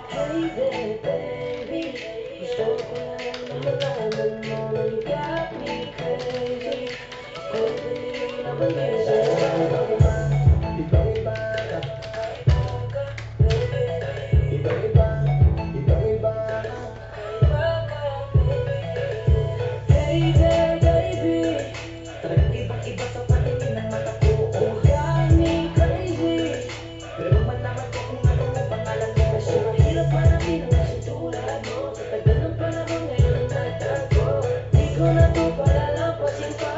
Hey there, baby. Gusto ko lang na malaman mo na you got me crazy. Pwede naman yun sa'yo. Ibang-iba ka. Ibang-iba, ibang-iba ka. Hey there, baby. Talagang ibang-iba sa paningin ng mata ko. Oh, got me crazy. Pero malaman ko kung ano ang pangalan mo. Kasi mahirap hanapin ang kasi tulad mo. Sa tagal ng panahon ngayon ang nagtago. Di ko na to palalampasin pa.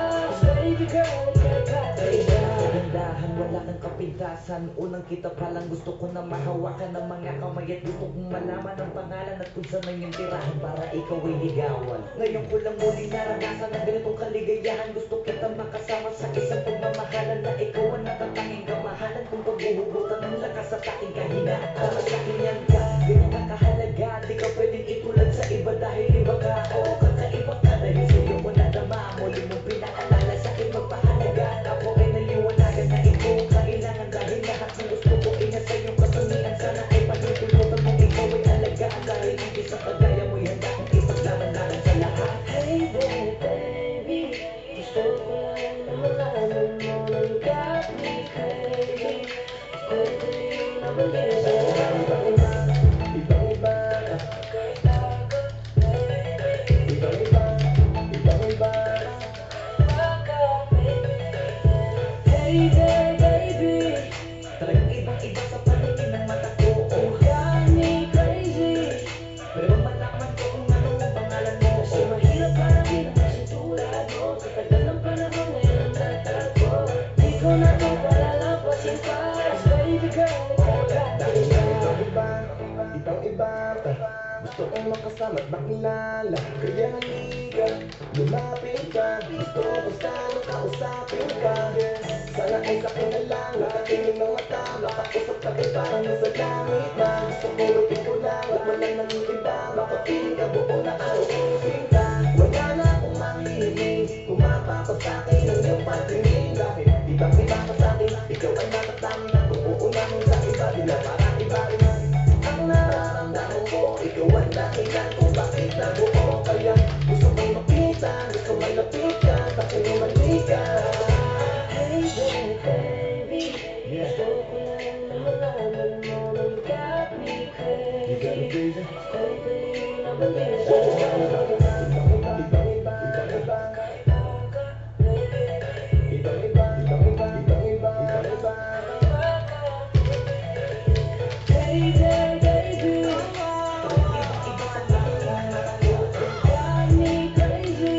Baby girl, ikakakaiba. Kagandahan, wala kang kapintasan. Unang kita pa lang gusto ko na mahawakan ng mga kamay. At gusto kong malaman ang pangalan at kung saan ang iyong tirahan para ikaw ay ligawan. Ngayon ko lang muli naranasan ang ganitong kaligayahan. Gusto kita makasama sa isang pagmamahalan na ikaw ang natatanging kamahalan. Kung paghuhugutan ng lakas sa aking kahinaan. Para sa akin yan ka, ganyan ka kahalaga. Di ka pwedeng itulad sa iba dahil iba ka. O kakaiba ka dahil sa'yo mo nadama. Muli mong pinaalala sa akin magpahalaga. Ako ay naliwanagan na ikaw ang kailangan. Dahil lahat ng gusto ko ay nasa iyong katangian. Sana ay pagtutulutan mong ikaw ay alagaan. Dahil ang isang kagaya mo'y handa kong ipaglaban-laban sa lahat. Hey there, baby. Gusto ko lang na malaman mo na you got me crazy. Pwede naman yun sa'yo. Ibang-iba ka. Ibang-iba, ibang-iba ka. Hey there, baby. Talagang ibang-iba sa paningin ng mata ko. Oh, got me crazy. Pero malaman ko kung ano ang pangalan mo. Kasi mahirap hanapin ang kasi tulad mo. Sa tagal ng panahon ngayon ang nagtago. Di ko na to palalampasin pa. Baby girl, ikakakaiba. Ibang-iba ka. Gusto kong makasama at makilala. Kaya halika, lumapit ka. Gusto ko sana kausapin ka. Sana ay sa akin na lang. Nakatingin ng mata. Makausap ka kay parang nasa langit na. Gusto ko rin ko lang. Walang nangikinta. Makapiling ka buo na arusin ka. Wala na akong mahihiling. Kumapapa sa akin ang iyong patingin. Dahil ibang-iba ka sa akin. Ikaw ay natatangin. Kung uunahin sa iba. Bila parang iba rin ang nararamdaman ko. Ikaw ang dahilan kung bakit nabuo. Kaya gusto kong makita. Gusto may lapit ka. Bakit umalik ka. Hey there, baby. Gusto ko lang na malaman mo na you got me crazy. Pwede naman yun sa'yo. Ibang-iba, ibang-iba ka. Ibang-iba, ibang-iba, ibang-iba ka. Hey there, baby. Ibang-iba sa paningin ng mata ko. Got me crazy.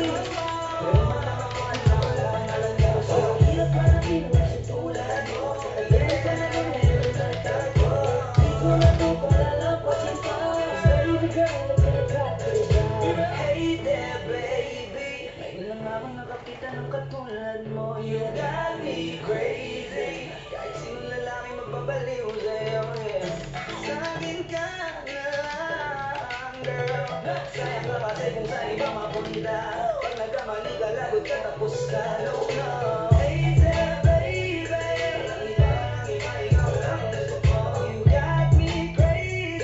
Pero malaman ko ano ang pangalan mo. So hirap hanapin ang kasi tulad mo. Sa tagal ng panahon ngayon ang nagtago. Di ko na to palalampasin pa. Baby girl, ikakakaiba. Hey there, baby. Ngayon lang ako nakakita ng katulad mo. You got me crazy. Kahit sinong lalaki magbabaliw sa'yo, yeah. Sa akin ka na lang, girl. Sayang ka kasi kung saan iba mapunta. Pag nagkamali ka, lagot ka, tapos ka. No, no. Hey there, baby. Iba, ikaw lang gusto ko. You got me crazy.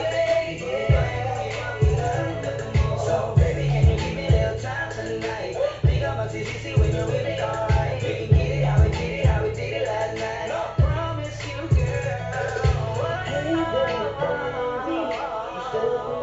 So, baby, can you give me a little time tonight? Di ka magsisisi when you're with me, alright. We can get it how we did it, how we did it last night. I promise you, girl. Hey there, baby. Gusto ko